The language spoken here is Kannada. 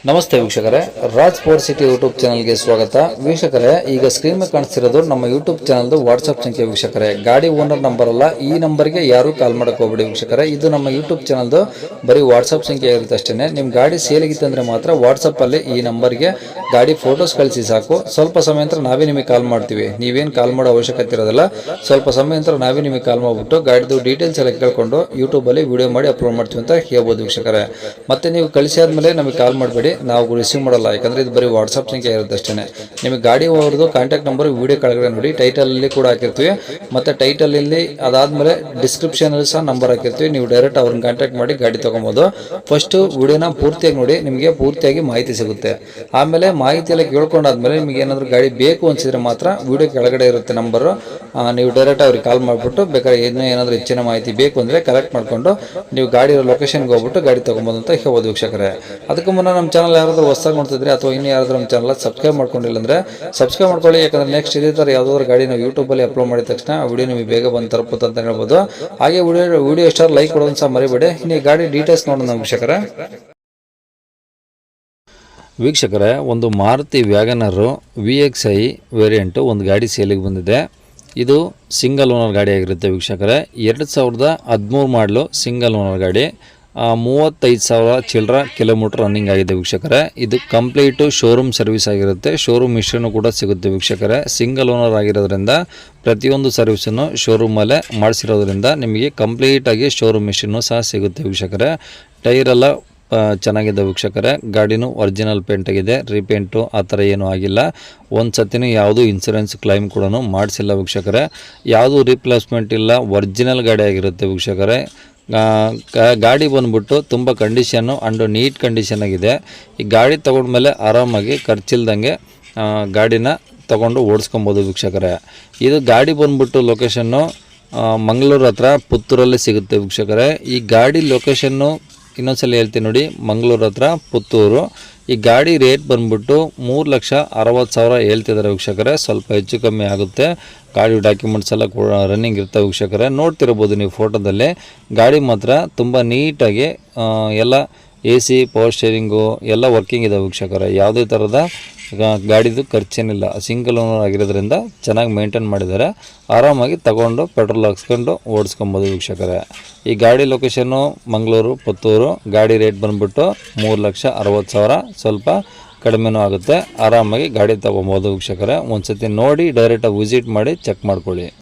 ನಮಸ್ತೆ ವೀಕ್ಷಕರೇ, ರಾಜ್ ಸ್ಪೋರ್ಟ್ಸ್ ಸಿಟಿ ಯೂಟ್ಯೂಬ್ ಚಾನಲ್ಗೆ ಸ್ವಾಗತ. ವೀಕ್ಷಕರೇ, ಈಗ ಸ್ಕ್ರೀನ್ ಮೇಲೆ ಕಾಣಿಸ್ತಿರೋದು ನಮ್ಮ ಯೂಟ್ಯೂಬ್ ಚಾನಲ್ದು ವಾಟ್ಸಪ್ ಸಂಖ್ಯೆ. ವೀಕ್ಷಕರೇ, ಗಾಡಿ ಓನರ್ ನಂಬರ್ ಅಲ್ಲ, ಈ ನಂಬರ್ಗೆ ಯಾರು ಕಾಲ್ ಮಾಡಕ್ಕೆ ಹೋಗ್ಬೇಡಿ ವೀಕ್ಷಕರೇ. ಇದು ನಮ್ಮ ಯೂಟ್ಯೂಬ್ ಚಾನಲ್ದು ಬರೀ ವಾಟ್ಸಪ್ ಸಂಖ್ಯೆ ಇರುತ್ತೆ ಅಷ್ಟೇ. ನಿಮ್ಮ ಗಾಡಿ ಸೇಲಿಗಿತ್ತಂದ್ರೆ ಮಾತ್ರ ವಾಟ್ಸಪ್ಪಲ್ಲಿ ಈ ನಂಬರ್ಗೆ ಗಾಡಿ ಫೋಟೋಸ್ ಕಳಿಸಿ ಸಾಕು. ಸ್ವಲ್ಪ ಸಮಯ ನಂತರ ನಾವೇ ನಿಮಗೆ ಕಾಲ್ ಮಾಡ್ತೀವಿ. ನೀವೇನು ಕಾಲ್ ಮಾಡೋ ಅವಶ್ಯಕತೆ ಇರೋದಿಲ್ಲ. ಸ್ವಲ್ಪ ಸಮಯ ನಂತರ ನಾವೇ ನಿಮಗೆ ಕಾಲ್ ಮಾಡಿಬಿಟ್ಟು ಗಾಡಿದು ಡೀಟೇಲ್ಸ್ ಎಲ್ಲ ಕೇಳ್ಕೊಂಡು ಯೂಟ್ಯೂಬಲ್ಲಿ ವಿಡಿಯೋ ಮಾಡಿ ಅಪ್ಲೋಡ್ ಮಾಡ್ತೀವಿ ಅಂತ ಹೇಳ್ಬೋದು ವೀಕ್ಷಕರೇ. ಮತ್ತೆ ನೀವು ಕಳಿಸಿ ಆದಮೇಲೆ ನಮಗೆ ಕಾಲ್ ಮಾಡಬೇಡಿ, ನಾವು ರಿಸೀವ್ ಮಾಡಲ್ಲ. ಯಾಕಂದ್ರೆ ಇದು ಬರೀ ವಾಟ್ಸಪ್ ಸಂಖ್ಯೆ ಇರುತ್ತೆ ಅಷ್ಟೇ. ನಿಮಗೆ ಗಾಡಿ ಅವ್ರದ್ದು ಕಾಂಟ್ಯಾಕ್ಟ್ ನಂಬರ್ ವಿಡಿಯೋ ಕೆಳಗಡೆ ನೋಡಿ, ಟೈಟಲ್ ಅಲ್ಲಿ ಕೂಡ ಹಾಕಿರ್ತೀವಿ. ಮತ್ತೆ ಟೈಟಲ್ ಇಲ್ಲಿ ಅದಾದ್ಮೇಲೆ ಡಿಸ್ಕ್ರಿಪ್ಷನ್ ಅಲ್ಲಿ ಸಹ ನಂಬರ್ ಹಾಕಿರ್ತೀವಿ. ನೀವು ಡೈರೆಕ್ಟ್ ಅವ್ರನ್ನ ಕಾಂಟ್ಯಾಕ್ಟ್ ಮಾಡಿ ಗಾಡಿ ತಗೊಬೋದು. ಫಸ್ಟ್ ವಿಡಿಯೋನ ಪೂರ್ತಿಯಾಗಿ ನೋಡಿ, ನಿಮಗೆ ಪೂರ್ತಿಯಾಗಿ ಮಾಹಿತಿ ಸಿಗುತ್ತೆ. ಆಮೇಲೆ ಮಾಹಿತಿ ಎಲ್ಲ ಕೇಳ್ಕೊಂಡಾದ್ಮೇಲೆ ನಿಮಗೆ ಏನಾದರೂ ಗಾಡಿ ಬೇಕು ಅನ್ಸಿದ್ರೆ ಮಾತ್ರ ವಿಡಿಯೋ ಕೆಳಗಡೆ ಇರುತ್ತೆ ನಂಬರು, ನೀವು ಡೈರೆಕ್ಟ್ ಅವ್ರಿಗೆ ಕಾಲ್ ಮಾಡಿಬಿಟ್ಟು ಬೇಕಾದ್ರೆ ಏನಾದರೂ ಹೆಚ್ಚಿನ ಮಾಹಿತಿ ಬೇಕು ಅಂದರೆ ಕಲೆಕ್ಟ್ ಮಾಡಿಕೊಂಡು ನೀವು ಗಾಡಿ ಲೊಕೇಶನ್ಗೆ ಹೋಗ್ಬಿಟ್ಟು ಗಾಡಿ ತೊಗೊಬೋದು ಅಂತ ಹೇಳ್ಬೋದು ವೀಕ್ಷಕರೇ. ಅದಕ್ಕೂ ಮುನ್ನ ನಮ್ಮ ಚಾನಲ್ ಯಾರಾದರೂ ಹೊಸದಾಗಿ ನೋಡ್ತಿದ್ರೆ ಅಥವಾ ಇನ್ನು ಯಾರಾದರೂ ನಮ್ಮ ಚಾನಲ್ ಸಬ್ಸ್ಕ್ರೈಬ್ ಮಾಡ್ಕೊಂಡಿಲ್ಲ ಅಂದರೆ ಸಬ್ಸ್ಕ್ರೈಬ್ ಮಾಡ್ಕೊಳ್ಳಿ. ಯಾಕಂದರೆ ನೆಕ್ಸ್ಟ್ ಇದೇ ಥರ ಯಾವುದಾದ್ರು ಗಾಡಿ ನಾವು ಯೂಟ್ಯೂಬಲ್ಲಿ ಅಪ್ಲೋಡ್ ಮಾಡಿದ ತಕ್ಷಣ ಆ ವಿಡಿಯೋ ನಿಮಗೆ ಬೇಗ ಬಂದು ತಲುಪುತ್ತೆ ಅಂತ ಹೇಳ್ಬೋದು. ಹಾಗೆ ವಿಡಿಯೋ ಎಷ್ಟಾದ್ರು ಲೈಕ್ ಕೊಡೋದು ಸಹ ಮರಿಬೇಡಿ. ಇನ್ನು ಗಾಡಿ ಡೀಟೇಲ್ಸ್ ನೋಡೋಣ ವೀಕ್ಷಕರೇ. ಒಂದು ಮಾರುತಿ ವ್ಯಾಗನರು VXi ವೇರಿಯಂಟು ಒಂದು ಗಾಡಿ ಸೇಲಿಗೆ ಬಂದಿದೆ. ಇದು ಸಿಂಗಲ್ ಓನರ್ ಗಾಡಿ ಆಗಿರುತ್ತೆ ವೀಕ್ಷಕರೇ. 2013 ಮಾಡಲು ಸಿಂಗಲ್ ಓನರ್ ಗಾಡಿ. 35,000 ಚಿಲ್ಲರ ಕಿಲೋಮೀಟರ್ ರನ್ನಿಂಗ್ ಆಗಿದೆ ವೀಕ್ಷಕರೇ. ಇದು ಕಂಪ್ಲೀಟು ಶೋರೂಮ್ ಸರ್ವಿಸ್ ಆಗಿರುತ್ತೆ. ಶೋರೂಮ್ ಮಿಷನ್ನು ಕೂಡ ಸಿಗುತ್ತೆ ವೀಕ್ಷಕರೇ. ಸಿಂಗಲ್ ಓನರ್ ಆಗಿರೋದ್ರಿಂದ ಪ್ರತಿಯೊಂದು ಸರ್ವಿಸನ್ನು ಶೋರೂಮಲ್ಲೇ ಮಾಡಿಸಿರೋದ್ರಿಂದ ನಿಮಗೆ ಕಂಪ್ಲೀಟಾಗಿ ಶೋರೂಮ್ ಮಿಷನ್ನು ಸಹ ಸಿಗುತ್ತೆ ವೀಕ್ಷಕರೇ. ಟೈರೆಲ್ಲ ಚೆನ್ನಾಗಿದೆ ವೀಕ್ಷಕರೇ. ಗಾಡಿನೂ ಒರಿಜಿನಲ್ ಪೇಂಟ್ ಆಗಿದೆ, ರೀಪೇಂಟು ಆ ಥರ ಏನೂ ಆಗಿಲ್ಲ. ಒಂದು ಸತಿನೂ ಯಾವುದೂ ಇನ್ಸೂರೆನ್ಸ್ ಕ್ಲೈಮ್ ಕೂಡ ಮಾಡಿಸಿಲ್ಲ ವೀಕ್ಷಕರೇ. ಯಾವುದೂ ರೀಪ್ಲೇಸ್ಮೆಂಟ್ ಇಲ್ಲ, ಒರಿಜಿನಲ್ ಗಾಡಿ ಆಗಿರುತ್ತೆ ವೀಕ್ಷಕರೇ. ಗಾಡಿ ಬಂದ್ಬಿಟ್ಟು ತುಂಬ ಕಂಡೀಷನ್ನು ಅಂಡ್ ನೀಟ್ ಕಂಡೀಷನ್ ಆಗಿದೆ. ಈ ಗಾಡಿ ತೊಗೊಂಡ್ಮೇಲೆ ಆರಾಮಾಗಿ ಖರ್ಚಿಲ್ದಂಗೆ ಗಾಡಿನ ತೊಗೊಂಡು ಓಡಿಸ್ಕೊಬೋದು ವೀಕ್ಷಕರೇ. ಇದು ಗಾಡಿ ಬಂದ್ಬಿಟ್ಟು ಲೊಕೇಶನ್ನು ಮಂಗಳೂರು ಹತ್ರ ಪುತ್ತೂರಲ್ಲಿ ಸಿಗುತ್ತೆ ವೀಕ್ಷಕರೇ. ಈ ಗಾಡಿ ಲೊಕೇಶನ್ನು ಇನ್ನೊಂದ್ಸಲ ಹೇಳ್ತೀನಿ ನೋಡಿ, ಮಂಗಳೂರು ಹತ್ರ ಪುತ್ತೂರು. ಈ ಗಾಡಿ ರೇಟ್ ಬಂದ್ಬಿಟ್ಟು 3,60,000 ಹೇಳ್ತಿದ್ದಾರೆ ವೀಕ್ಷಕರೇ. ಸ್ವಲ್ಪ ಹೆಚ್ಚು ಕಮ್ಮಿ ಆಗುತ್ತೆ. ಗಾಡಿ ಡಾಕ್ಯುಮೆಂಟ್ಸ್ ಎಲ್ಲ ರನ್ನಿಂಗ್ ಇರ್ತವೆ ವೀಕ್ಷಕರೇ. ನೋಡ್ತಿರ್ಬೋದು ನೀವು ಫೋಟೋದಲ್ಲಿ. ಗಾಡಿ ಮಾತ್ರ ತುಂಬ ನೀಟಾಗಿ ಎಲ್ಲ AC, ಪವರ್ ಸ್ಟೇರಿಂಗು ಎಲ್ಲ ವರ್ಕಿಂಗ್ ಇದೆ ವೀಕ್ಷಕರೇ. ಯಾವುದೇ ಥರದ ಗಾಡಿದು ಖರ್ಚೇನಿಲ್ಲ. ಸಿಂಗಲ್ ಓನರ್ ಆಗಿರೋದ್ರಿಂದ ಚೆನ್ನಾಗಿ ಮೇಂಟೈನ್ ಮಾಡಿದ್ದಾರೆ. ಆರಾಮಾಗಿ ತಗೊಂಡು ಪೆಟ್ರೋಲ್ ಹಾಕ್ಸ್ಕೊಂಡು ಓಡಿಸ್ಕೊಬೋದು ವೀಕ್ಷಕರೇ. ಈ ಗಾಡಿ ಲೊಕೇಶನ್ನು ಮಂಗಳೂರು ಪುತ್ತೂರು. ಗಾಡಿ ರೇಟ್ ಬಂದುಬಿಟ್ಟು 3,60,000. ಸ್ವಲ್ಪ ಕಡಿಮೆನೂ ಆಗುತ್ತೆ. ಆರಾಮಾಗಿ ಗಾಡಿ ತೊಗೊಬೋದು ವೀಕ್ಷಕರೇ. ಒಂದು ಸತಿ ನೋಡಿ ಡೈರೆಕ್ಟಾಗಿ ವಿಸಿಟ್ ಮಾಡಿ ಚೆಕ್ ಮಾಡ್ಕೊಳ್ಳಿ.